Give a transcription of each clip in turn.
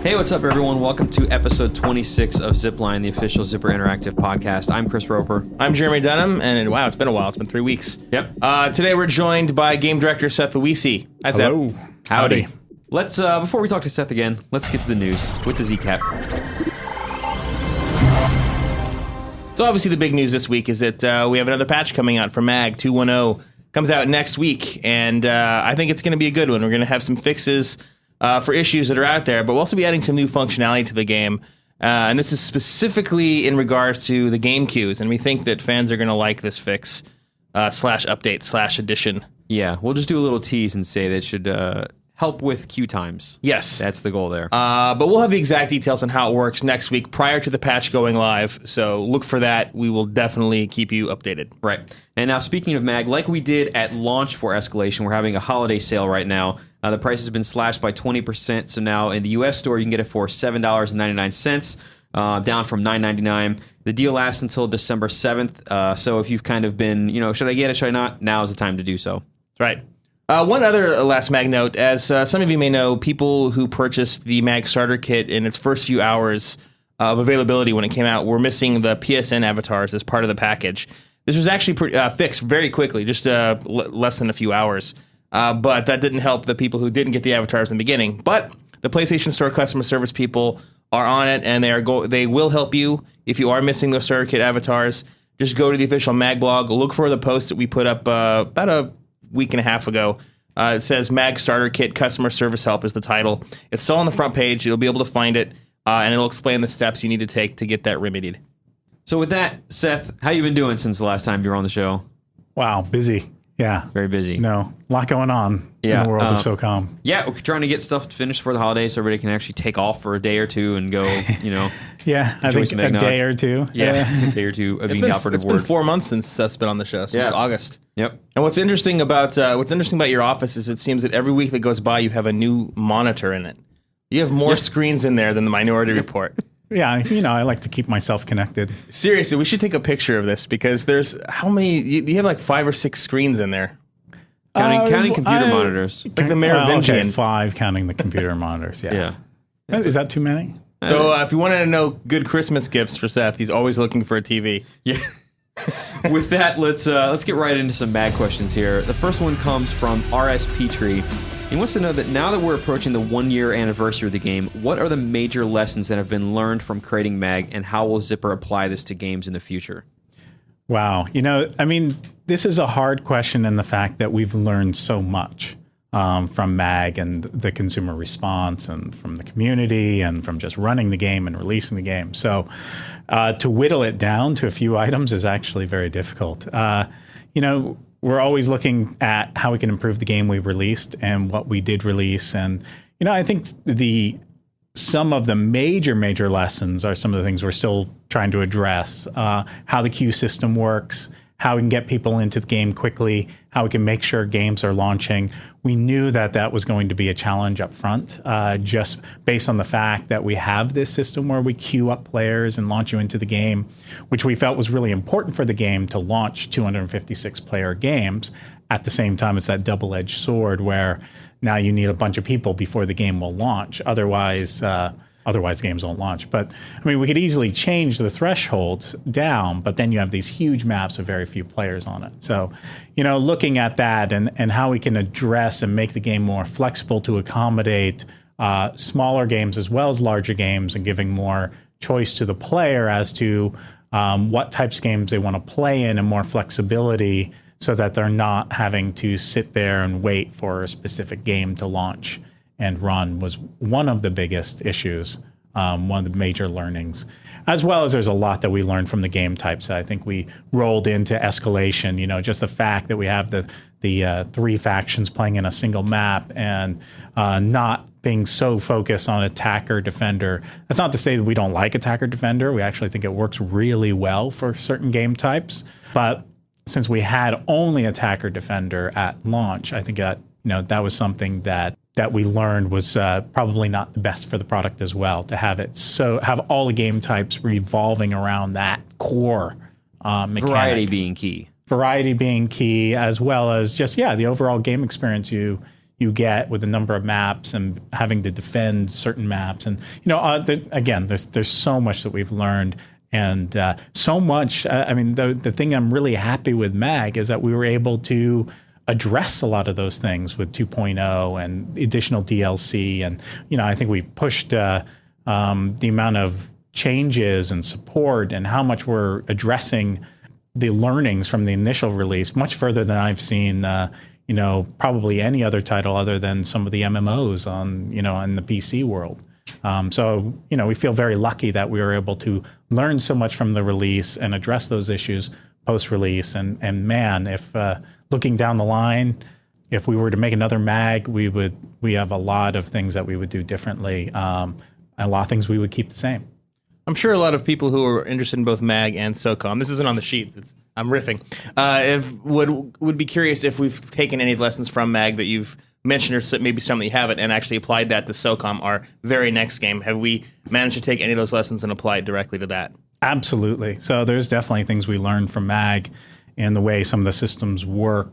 Hey, what's up, everyone? Welcome to episode 26 of Zipline, the official Zipper Interactive podcast. I'm Chris Roper. I'm Jeremy Dunham, and wow, it's been a while. It's been 3 weeks. Yep. Today we're joined by game director Seth Luisi. Hi, Seth. Hello. Howdy. Let's before we talk to Seth again, let's get to the news with the ZCap. So obviously the big news this week is that we have another patch coming out for MAG 2.10. Comes out next week, and I think it's going to be a good one. We're going to have some fixes for issues that are out there, but we'll also be adding some new functionality to the game. And this is specifically in regards to the game queues, and we think that fans are going to like this fix slash update slash addition. Yeah, we'll just do a little tease and say that it should help with queue times. Yes. That's the goal there. But we'll have the exact details on how it works next week prior to the patch going live, so look for that. We will definitely keep you updated. Right. And now, speaking of MAG, like we did at launch for Escalation, we're having a holiday sale right now. The price has been slashed by 20%, so now in the U.S. store, you can get it for $7.99, down from $9.99. The deal lasts until December 7th, so if you've kind of been, should I get it, should I not? Now is the time to do so. Right. One other last MAG note, as some of you may know, people who purchased the MAG starter kit in its first few hours of availability when it came out were missing the PSN avatars as part of the package. This was actually fixed very quickly, just less than a few hours. But that didn't help the people who didn't get the avatars in the beginning. But the PlayStation Store customer service people are on it, and they will help you if you are missing those starter kit avatars. Just go to the official MAG blog, look for the post that we put up about a week and a half ago. It says MAG Starter Kit Customer Service Help is the title. It's still on the front page. You'll be able to find it, and it'll explain the steps you need to take to get that remedied. So with that, Seth, how you been doing since the last time you were on the show? Wow, busy. Yeah. Very busy. No, a lot going on in the world of SOCOM. Yeah, we're trying to get stuff finished for the holidays so everybody can actually take off for a day or two and go, Yeah, I think a day or two. Yeah, a day or two of being the operative word. It's been 4 months since Seth's been on the show, since August. Yep. And what's interesting about your office is it seems that every week that goes by, you have a new monitor in it. You have more screens in there than the Minority Report. Yeah, I like to keep myself connected. Seriously, we should take a picture of this because there's how many? You have like 5 or 6 screens in there. Counting computer monitors. Like the Merovingian. Okay, 5 counting the computer monitors, yeah. Is that too many? So if you wanted to know good Christmas gifts for Seth, he's always looking for a TV. Yeah. With that, let's get right into some MAG questions here. The first one comes from RS Petrie. He wants to know that now that we're approaching the 1-year anniversary of the game, what are the major lessons that have been learned from creating MAG, and how will Zipper apply this to games in the future? Wow. This is a hard question in the fact that we've learned so much from MAG and the consumer response and from the community and from just running the game and releasing the game. So to whittle it down to a few items is actually very difficult. We're always looking at how we can improve the game we released and what we did release. And, I think some of the major lessons are some of the things we're still trying to address. How the queue system works, how we can get people into the game quickly, how we can make sure games are launching. We knew that was going to be a challenge up front, just based on the fact that we have this system where we queue up players and launch you into the game, which we felt was really important for the game to launch 256-player games. At the same time, it's that double-edged sword where now you need a bunch of people before the game will launch. Otherwise games won't launch. But we could easily change the thresholds down, but then you have these huge maps with very few players on it. So, looking at that and how we can address and make the game more flexible to accommodate smaller games as well as larger games, and giving more choice to the player as to what types of games they want to play in, and more flexibility so that they're not having to sit there and wait for a specific game to launch and run, was one of the biggest issues, one of the major learnings. As well as there's a lot that we learned from the game types. I think we rolled into Escalation, just the fact that we have the 3 factions playing in a single map and not being so focused on attacker defender. That's not to say that we don't like attacker defender. We actually think it works really well for certain game types. But since we had only attacker defender at launch, I think that that was something that we learned was probably not the best for the product as well, to have all the game types revolving around that core mechanic. Variety being key. Variety being key, as well as just the overall game experience you you get with the number of maps and having to defend certain maps. And, again, there's so much that we've learned. And so much, the thing I'm really happy with MAG is that we were able to address a lot of those things with 2.0 and additional DLC. And, I think we pushed the amount of changes and support and how much we're addressing the learnings from the initial release much further than I've seen, probably any other title other than some of the MMOs on, in the PC world. So, we feel very lucky that we were able to learn so much from the release and address those issues post-release. And man, if looking down the line, if we were to make another MAG, we have a lot of things that we would do differently. A lot of things we would keep the same. I'm sure a lot of people who are interested in both MAG and SOCOM, this isn't on the sheets, I'm riffing, would be curious if we've taken any lessons from MAG that you've mentioned, or maybe some that you haven't, and actually applied that to SOCOM, our very next game. Have we managed to take any of those lessons and apply it directly to that? Absolutely. So there's definitely things we learned from MAG and the way some of the systems work.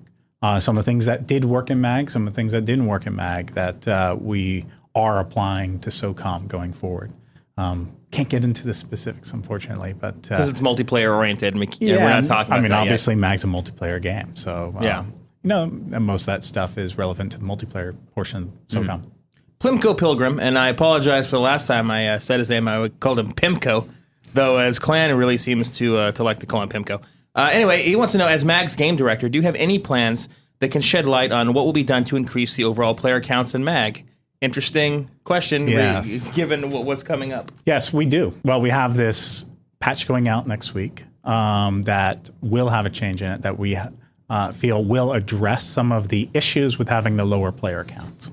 Some of the things that did work in MAG, some of the things that didn't work in MAG that we are applying to SOCOM going forward. Can't get into the specifics, unfortunately, but because it's multiplayer oriented, we're not talking about that obviously yet. MAG's a multiplayer game, so most of that stuff is relevant to the multiplayer portion of SOCOM. Plimco Pilgrim, and I apologize for the last time I said his name. I called him Pimco, though as Clan really seems to like to call him Pimco. Anyway, he wants to know, as MAG's game director, do you have any plans that can shed light on what will be done to increase the overall player counts in MAG? Interesting question, yes. Given what's coming up. Yes, we do. Well, we have this patch going out next week that will have a change in it that we feel will address some of the issues with having the lower player counts.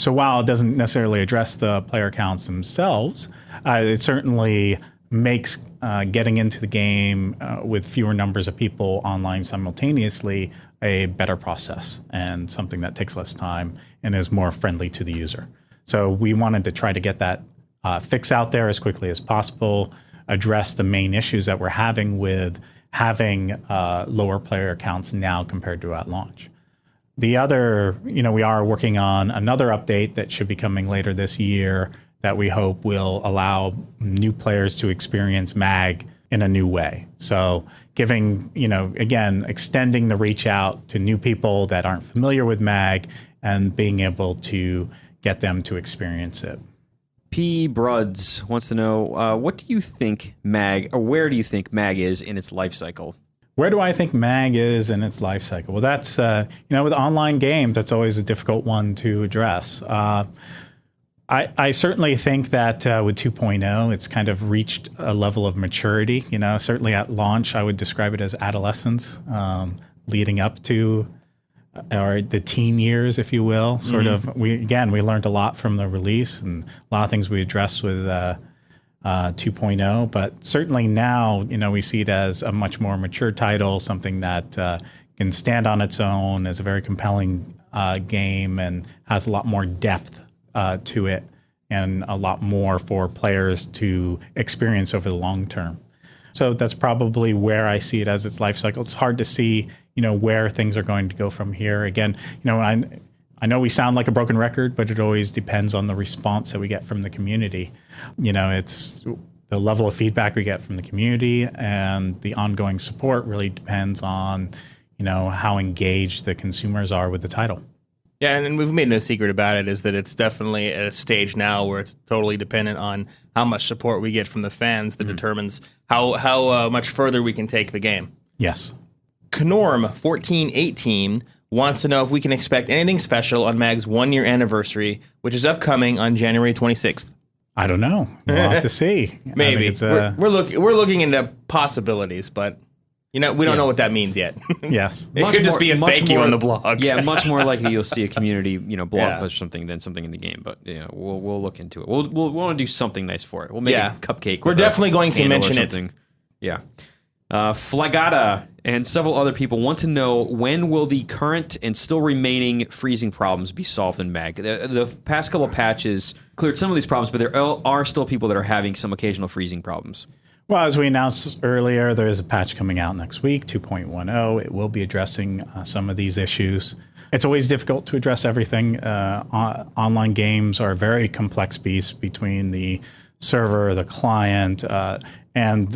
So while it doesn't necessarily address the player counts themselves, it certainly makes getting into the game with fewer numbers of people online simultaneously a better process and something that takes less time and is more friendly to the user. So we wanted to try to get that fix out there as quickly as possible, address the main issues that we're having with having lower player counts now compared to at launch. The other, we are working on another update that should be coming later this year that we hope will allow new players to experience MAG in a new way. So giving, again, extending the reach out to new people that aren't familiar with MAG and being able to get them to experience it. P. Bruds wants to know, what do you think MAG, or where do you think MAG is in its life cycle? Where do I think MAG is in its life cycle? Well, that's, with online games, that's always a difficult one to address. I certainly think that with 2.0, it's kind of reached a level of maturity. Certainly at launch, I would describe it as adolescence, leading up to or the teen years, if you will. Sort of. We learned a lot from the release and a lot of things we addressed with 2.0. But certainly now, we see it as a much more mature title, something that can stand on its own, as a very compelling game, and has a lot more depth to it, and a lot more for players to experience over the long term. So that's probably where I see it as its life cycle. It's hard to see, where things are going to go from here. Again, I know we sound like a broken record, but it always depends on the response that we get from the community. It's the level of feedback we get from the community, and the ongoing support really depends on, how engaged the consumers are with the title. Yeah, and we've made no secret about it, is that it's definitely at a stage now where it's totally dependent on how much support we get from the fans that determines how much further we can take the game. Yes. Knorm1418 wants to know if we can expect anything special on MAG's 1-year anniversary, which is upcoming on January 26th. I don't know. We'll have to see. Maybe. We're looking into possibilities, but... we don't know what that means yet. Yes. It could just be a thank you on the blog. Yeah, much more likely you'll see a community, blog post or something than something in the game. But we'll look into it. We'll want to do something nice for it. We'll make a cupcake. We're definitely going to mention it. Yeah. Flagata and several other people want to know, when will the current and still remaining freezing problems be solved in MAG? The past couple of patches cleared some of these problems, but there are still people that are having some occasional freezing problems. Well, as we announced earlier, there is a patch coming out next week, 2.10. It will be addressing some of these issues. It's always difficult to address everything. Online games are a very complex beast between the server, the client, and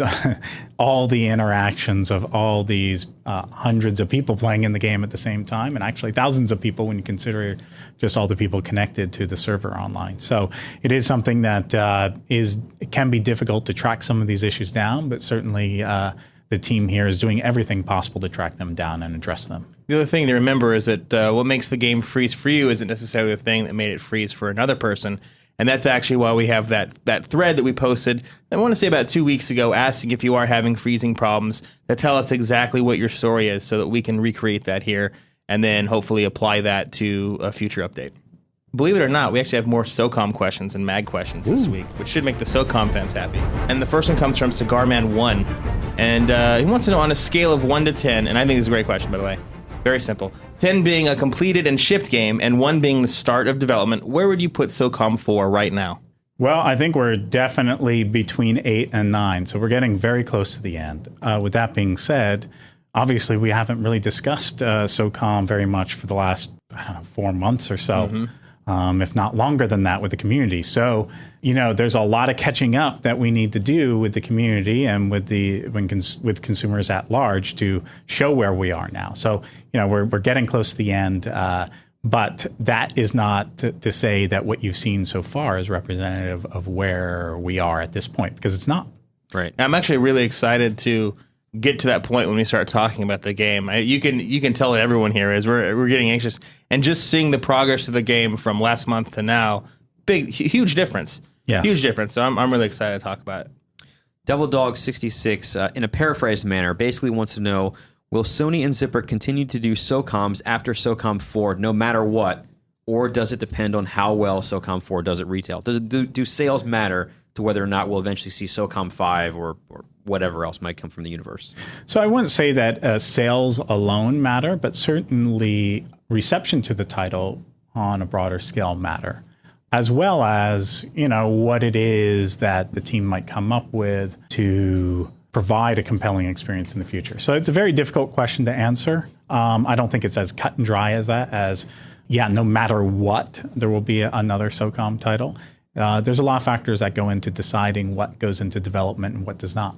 all the interactions of all these hundreds of people playing in the game at the same time, and actually thousands of people when you consider just all the people connected to the server online. So it is something that it can be difficult to track some of these issues down, but certainly the team here is doing everything possible to track them down and address them. The other thing to remember is that what makes the game freeze for you isn't necessarily the thing that made it freeze for another person. And that's actually why we have that thread that we posted, I want to say about 2 weeks ago, asking if you are having freezing problems, to tell us exactly what your story is so that we can recreate that here and then hopefully apply that to a future update. Believe it or not, we actually have more SOCOM questions and MAG questions this week, which should make the SOCOM fans happy. And the first one comes from Cigarman1, and he wants to know on a scale of 1 to 10, and I think this is a great question, by the way. Very simple. 10 being a completed and shipped game, and 1 being the start of development, where would you put SOCOM 4 right now? Well, I think we're definitely between 8 and 9, so we're getting very close to the end. With that being said, obviously we haven't really discussed SOCOM very much for the last, 4 months or so. If not longer than that, with the community. So, there's a lot of catching up that we need to do with the community and with with consumers at large to show where we are now. So, we're getting close to the end, but that is not to say that what you've seen so far is representative of where we are at this point, because it's not. Right. I'm actually really excited to get to that point when we start talking about the game. You can tell that everyone here is. We're getting anxious, and just seeing the progress of the game from last month to now, huge difference. Yes. Huge difference. So I'm really excited to talk about it. Devil Dog 66, in a paraphrased manner, basically wants to know: will Sony and Zipper continue to do SOCOMs after SOCOM 4, no matter what, or does it depend on how well SOCOM 4 does at retail? Do sales matter to whether or not we'll eventually see SOCOM 5 or whatever else might come from the universe? So I wouldn't say that sales alone matter, but certainly reception to the title on a broader scale matter, as well as, what it is that the team might come up with to provide a compelling experience in the future. So it's a very difficult question to answer. I don't think it's as cut and dry as that, no matter what, there will be another SOCOM title. There's a lot of factors that go into deciding what goes into development and what does not.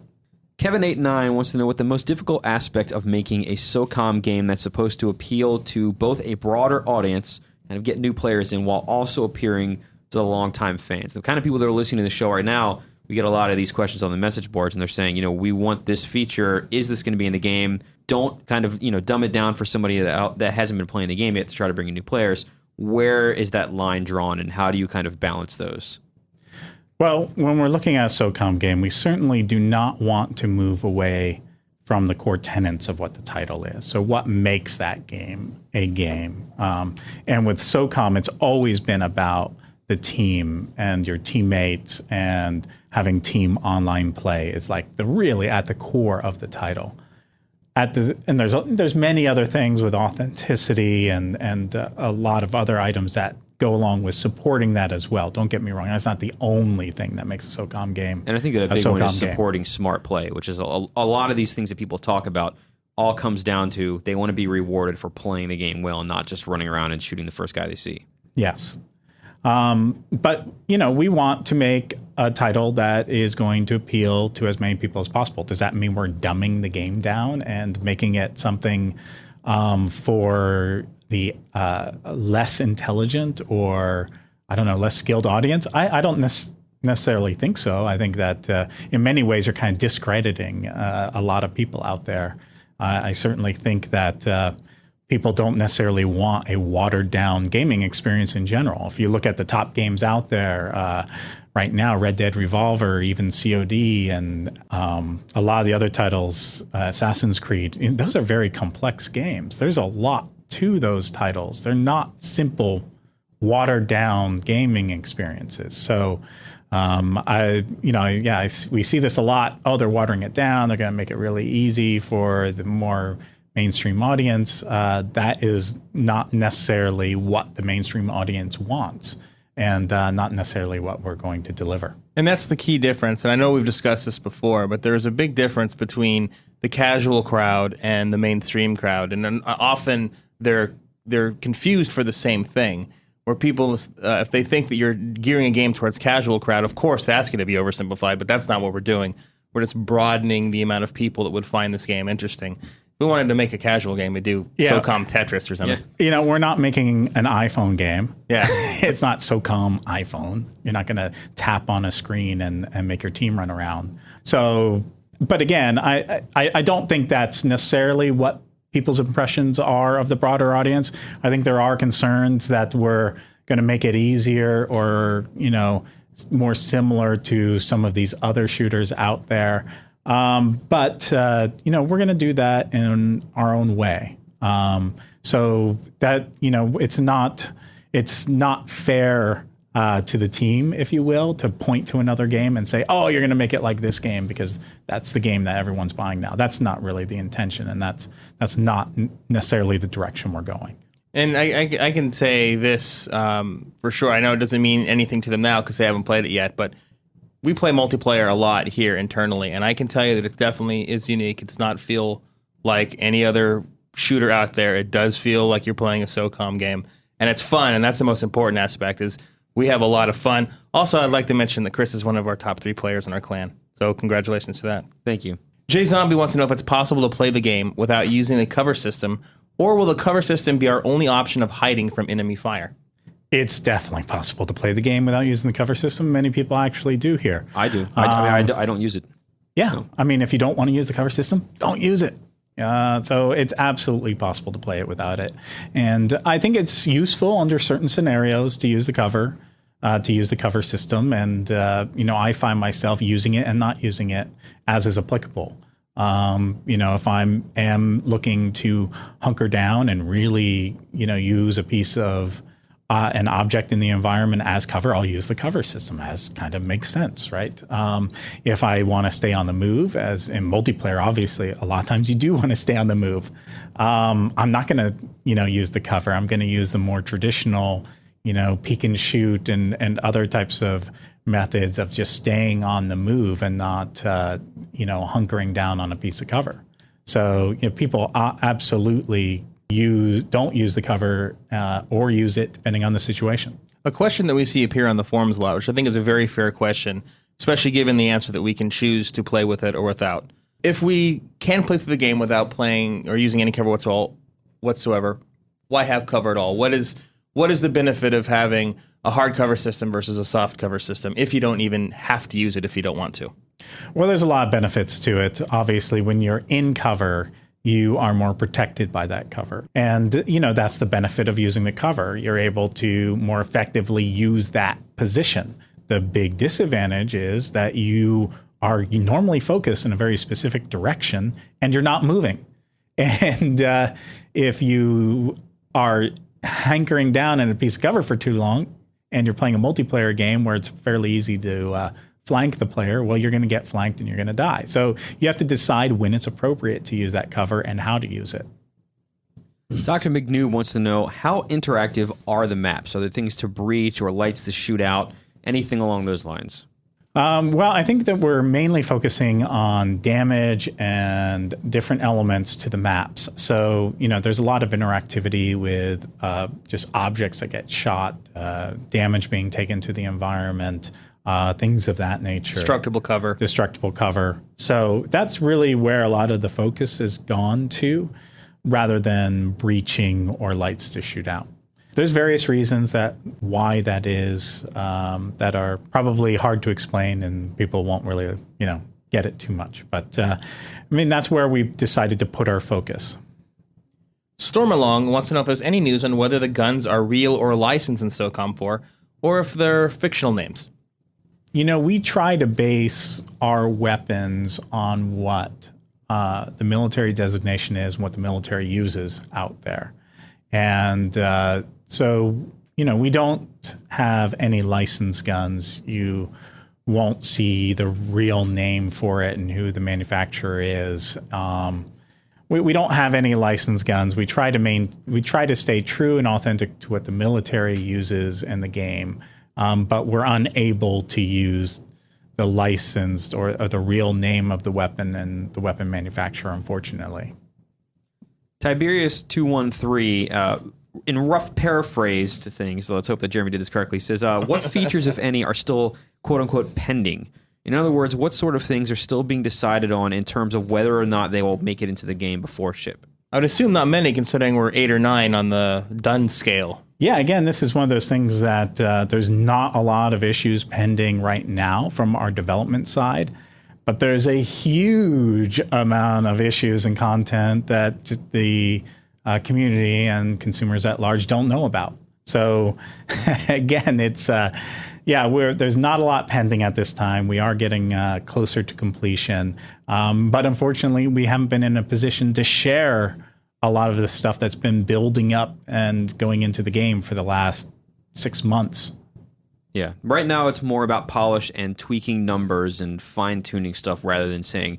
Kevin89 wants to know what the most difficult aspect of making a SOCOM game that's supposed to appeal to both a broader audience and get new players in while also appearing to the longtime fans. The kind of people that are listening to the show right now, we get a lot of these questions on the message boards, and they're saying, we want this feature. Is this going to be in the game? Don't kind of, dumb it down for somebody that hasn't been playing the game yet to try to bring in new players. Where is that line drawn, and how do you kind of balance those? Well, when we're looking at a SOCOM game, we certainly do not want to move away from the core tenets of what the title is. So what makes that game a game? And with SOCOM, it's always been about the team and your teammates, and having team online play is like really at the core of the title. And there's many other things with authenticity and a lot of other items that go along with supporting that as well. Don't get me wrong. That's not the only thing that makes a SOCOM game. And I think that a big one is supporting smart play, which is a lot of these things that people talk about all comes down to they want to be rewarded for playing the game well and not just running around and shooting the first guy they see. Yes. But, we want to make a title that is going to appeal to as many people as possible. Does that mean we're dumbing the game down and making it something for the less intelligent or, less skilled audience? I don't necessarily think so. I think that in many ways are kind of discrediting a lot of people out there. I certainly think that people don't necessarily want a watered-down gaming experience in general. If you look at the top games out there right now, Red Dead Revolver, even COD, and a lot of the other titles, Assassin's Creed, those are very complex games. There's a lot to those titles. They're not simple, watered-down gaming experiences. So we see this a lot. Oh, they're watering it down. They're going to make it really easy for the more mainstream audience. That is not necessarily what the mainstream audience wants, and not necessarily what we're going to deliver. And that's the key difference. And I know we've discussed this before, but there's a big difference between the casual crowd and the mainstream crowd. And then often they're confused for the same thing. Where people, if they think that you're gearing a game towards casual crowd, of course that's going to be oversimplified, but that's not what we're doing. We're just broadening the amount of people that would find this game interesting. If we wanted to make a casual game, we'd do SOCOM Tetris or something. Yeah. We're not making an iPhone game. Yeah. It's not SOCOM iPhone. You're not going to tap on a screen and make your team run around. So, but again, I don't think that's necessarily what people's impressions are of the broader audience. I think there are concerns that we're going to make it easier or, more similar to some of these other shooters out there. But we're going to do that in our own way. So that, it's not fair to the team, if you will, to point to another game and say, oh, you're going to make it like this game because that's the game that everyone's buying now. That's not really the intention, and that's not necessarily the direction we're going. And I can say this for sure. I know it doesn't mean anything to them now because they haven't played it yet, but we play multiplayer a lot here internally, and I can tell you that it definitely is unique. It does not feel like any other shooter out there. It does feel like you're playing a SOCOM game, and it's fun, and that's the most important aspect is we have a lot of fun. Also, I'd like to mention that Chris is one of our top 3 players in our clan, so congratulations to that. Thank you. Jay Zombie wants to know if it's possible to play the game without using the cover system, or will the cover system be our only option of hiding from enemy fire? It's definitely possible to play the game without using the cover system. Many people actually do here. I do. I don't use it. Yeah. No. I mean, if you don't want to use the cover system, don't use it. So it's absolutely possible to play it without it. And I think it's useful under certain scenarios to use the cover system. And, I find myself using it and not using it as is applicable. If I am looking to hunker down and really, use a piece of an object in the environment as cover, I'll use the cover system as kind of makes sense, right? If I want to stay on the move, as in multiplayer, obviously, a lot of times you do want to stay on the move. I'm not going to, use the cover. I'm going to use the more traditional, peek and shoot and other types of methods of just staying on the move and not, hunkering down on a piece of cover. So people absolutely don't use the cover or use it depending on the situation. A question that we see appear on the forums a lot, which I think is a very fair question, especially given the answer that we can choose to play with it or without. If we can play through the game without playing or using any cover whatsoever, why have cover at all? What is the benefit of having a hard cover system versus a soft cover system if you don't even have to use it if you don't want to? Well, there's a lot of benefits to it. Obviously, when you're in cover, you are more protected by that cover. And, that's the benefit of using the cover. You're able to more effectively use that position. The big disadvantage is that you normally focus in a very specific direction and you're not moving. And if you are hankering down in a piece of cover for too long and you're playing a multiplayer game where it's fairly easy to flank the player, well, you're going to get flanked and you're going to die. So you have to decide when it's appropriate to use that cover and how to use it. Dr. McNew wants to know, how interactive are the maps? Are there things to breach or lights to shoot out? Anything along those lines? Well, I think that we're mainly focusing on damage and different elements to the maps. So, there's a lot of interactivity with just objects that get shot, damage being taken to the environment, things of that nature. Destructible cover. So that's really where a lot of the focus has gone to, rather than breaching or lights to shoot out. There's various reasons why that is, that are probably hard to explain and people won't really, get it too much. But that's where we've decided to put our focus. Stormalong wants to know if there's any news on whether the guns are real or licensed in SOCOM 4, or if they're fictional names. We try to base our weapons on what the military designation is and what the military uses out there. And so, we don't have any licensed guns. You won't see the real name for it and who the manufacturer is. We don't have any licensed guns. We try to stay true and authentic to what the military uses in the game. But we're unable to use the licensed or the real name of the weapon and the weapon manufacturer, unfortunately. Tiberius213, in rough paraphrase to things, so let's hope that Jeremy did this correctly, says, what features, if any, are still quote-unquote pending? In other words, what sort of things are still being decided on in terms of whether or not they will make it into the game before ship? I would assume not many, considering we're 8 or 9 on the done scale. Yeah, again, this is one of those things that there's not a lot of issues pending right now from our development side, but there's a huge amount of issues and content that the community and consumers at large don't know about. So again, it's there's not a lot pending at this time. We are getting closer to completion, but unfortunately, we haven't been in a position to share a lot of the stuff that's been building up and going into the game for the last 6 months. Yeah, right now it's more about polish and tweaking numbers and fine-tuning stuff rather than saying,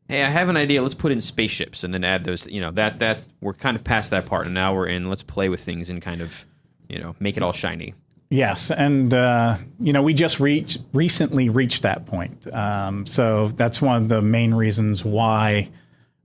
hey, I have an idea, let's put in spaceships and then add those, that we're kind of past that part, and now we're in, let's play with things and kind of, make it all shiny. Yes, and we just recently reached that point. So that's one of the main reasons why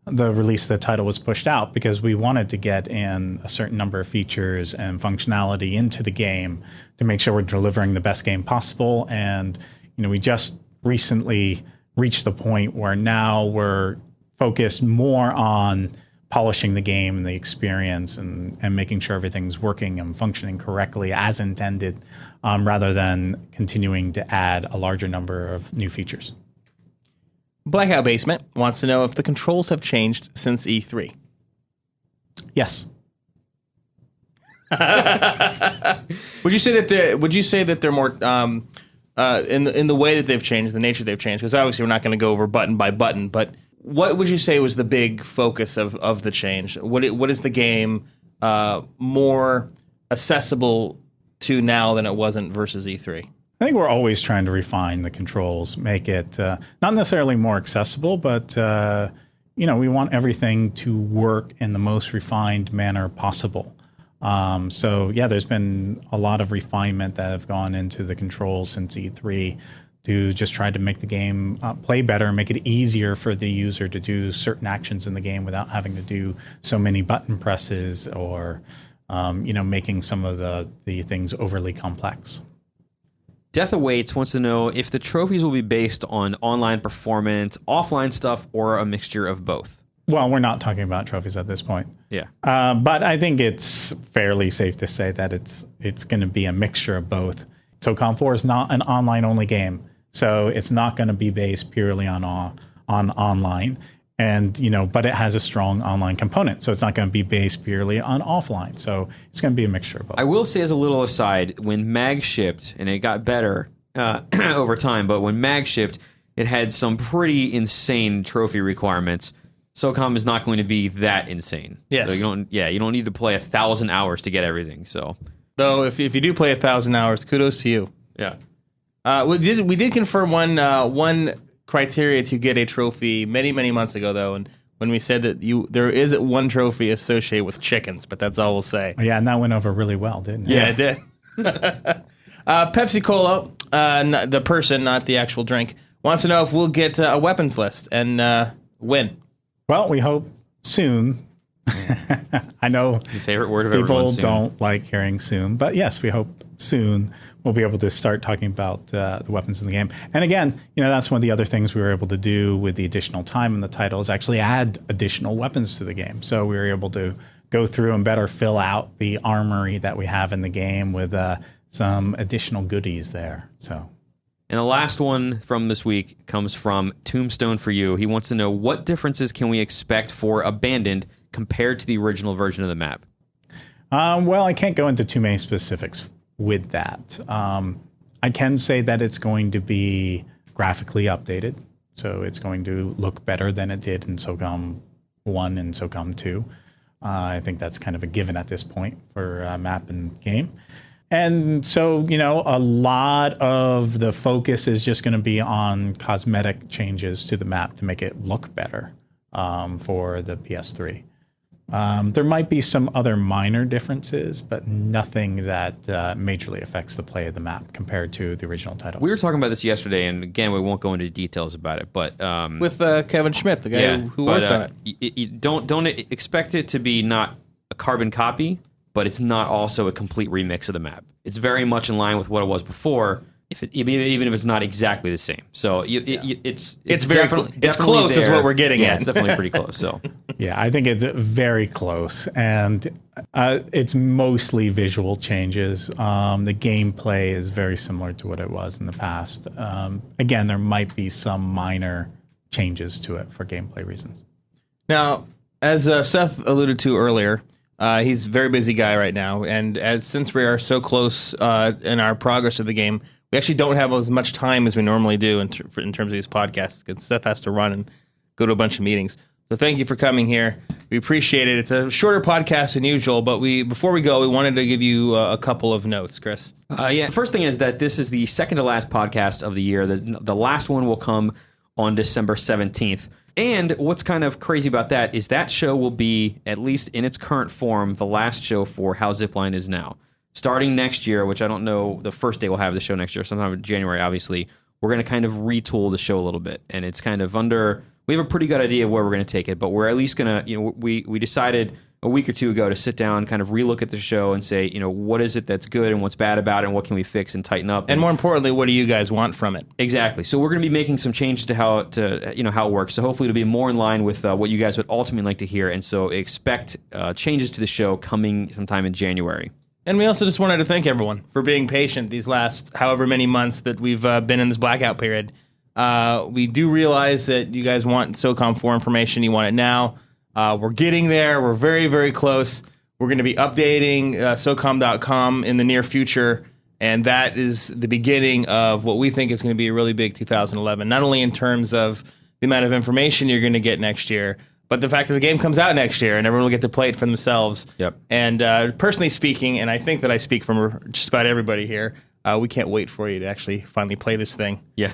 the release of the title was pushed out, because we wanted to get in a certain number of features and functionality into the game to make sure we're delivering the best game possible. And we just recently reached the point where now we're focused more on polishing the game and the experience and making sure everything's working and functioning correctly as intended, rather than continuing to add a larger number of new features. Blackout Basement wants to know if the controls have changed since E3. Yes. Would you say that they're more in the way that they've changed, the nature they've changed? Because obviously we're not going to go over button by button, but what would you say was the big focus of the change? What is the game more accessible to now than it wasn't versus E3? I think we're always trying to refine the controls, make it not necessarily more accessible, but we want everything to work in the most refined manner possible. There's been a lot of refinement that have gone into the controls since E3 to just try to make the game play better, make it easier for the user to do certain actions in the game without having to do so many button presses or making some of the things overly complex. Death Awaits wants to know if the trophies will be based on online performance, offline stuff, or a mixture of both. Well, we're not talking about trophies at this point. Yeah. But I think it's fairly safe to say that it's going to be a mixture of both. SOCOM 4 is not an online-only game, so it's not going to be based purely on online. And, but it has a strong online component, so it's not going to be based purely on offline. So it's going to be a mixture of both. I will say as a little aside, when MAG shipped, and it got better over time, but when MAG shipped, it had some pretty insane trophy requirements. SOCOM is not going to be that insane. Yes. So you don't need to play 1,000 hours to get everything. So, though, if you do play 1,000 hours, kudos to you. Yeah. We did confirm one criteria to get a trophy many months ago, though, and when we said that there is one trophy associated with chickens, but that's all we'll say. Yeah, and that went over really well, didn't it? Yeah, it did. Pepsi Cola, the person, not the actual drink, wants to know if we'll get a weapons list and when. Well, we hope soon. I know the favorite word of people soon. Don't like hearing soon, but yes, we hope soon we'll be able to start talking about the weapons in the game. And again, that's one of the other things we were able to do with the additional time in the title is actually add additional weapons to the game. So we were able to go through and better fill out the armory that we have in the game with some additional goodies there. So. And the last one from this week comes from Tombstone for You. He wants to know what differences can we expect for Abandoned compared to the original version of the map? Well, I can't go into too many specifics with that. I can say that it's going to be graphically updated, so it's going to look better than it did in SOCOM 1 and SOCOM 2. I think that's kind of a given at this point for map and game. And so, a lot of the focus is just going to be on cosmetic changes to the map to make it look better for the PS3. There might be some other minor differences, but nothing that majorly affects the play of the map compared to the original titles. We were talking about this yesterday, and again, we won't go into details about it, but with Kevin Schmidt, the guy who works on it. You don't expect it to be not a carbon copy, but it's not also a complete remix of the map. It's very much in line with what it was before, even if it's not exactly the same. So it's very definitely it's close, is what we're getting at. It's definitely pretty close. So yeah, I think it's very close, and it's mostly visual changes. The gameplay is very similar to what it was in the past. Again, there might be some minor changes to it for gameplay reasons. Now, as Seth alluded to earlier, he's a very busy guy right now, and since we are so close in our progress of the game, we actually don't have as much time as we normally do in terms of these podcasts, because Seth has to run and go to a bunch of meetings. So thank you for coming here. We appreciate it. It's a shorter podcast than usual, but before we go, we wanted to give you a couple of notes, Chris. The first thing is that this is the second to last podcast of the year. The last one will come on December 17th. And what's kind of crazy about that is that show will be, at least in its current form, the last show for how Zipline is now. Starting next year, which I don't know the first day we'll have the show next year, sometime in January, obviously, we're going to kind of retool the show a little bit. And it's kind of we have a pretty good idea of where we're going to take it, but we're at least going to, we decided a week or two ago to sit down, kind of relook at the show and say, what is it that's good and what's bad about it and what can we fix and tighten up. And more importantly, what do you guys want from it? Exactly. So we're going to be making some changes to how it works. So hopefully it'll be more in line with what you guys would ultimately like to hear. And so expect changes to the show coming sometime in January. And we also just wanted to thank everyone for being patient these last however many months that we've been in this blackout period. We do realize that you guys want SOCOM 4 information. You want it now. We're getting there. We're very, very close. We're going to be updating SOCOM.com in the near future, and that is the beginning of what we think is going to be a really big 2011, not only in terms of the amount of information you're going to get next year, but the fact that the game comes out next year and everyone will get to play it for themselves. Yep. And personally speaking, and I think that I speak from just about everybody here, we can't wait for you to actually finally play this thing. Yeah.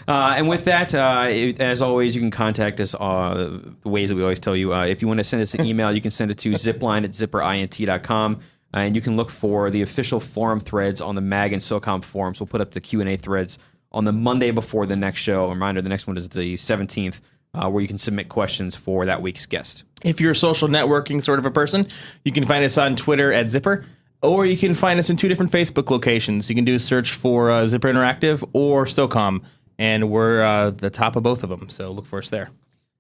And with that, as always, you can contact us the ways that we always tell you. If you want to send us an email, you can send it to zipline@zipperint.com. And you can look for the official forum threads on the MAG and SOCOM forums. We'll put up the Q&A threads on the Monday before the next show. A reminder, the next one is the 17th. Where you can submit questions for that week's guest. If you're a social networking sort of a person, you can find us on Twitter @Zipper, or you can find us in two different Facebook locations. You can do a search for Zipper Interactive or SOCOM, and we're the top of both of them, so look for us there.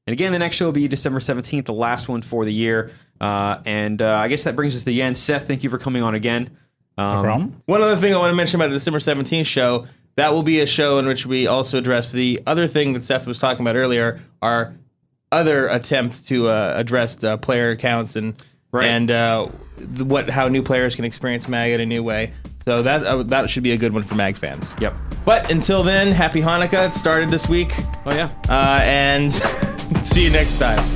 And again, the next show will be December 17th, the last one for the year. And I guess that brings us to the end. Seth, thank you for coming on again. No problem. One other thing I want to mention about the December 17th show, that will be a show in which we also address the other thing that Seth was talking about earlier, our other attempt to address player accounts and how new players can experience MAG in a new way. So that should be a good one for MAG fans. Yep. But until then, happy Hanukkah. It started this week. Oh, yeah. And see you next time.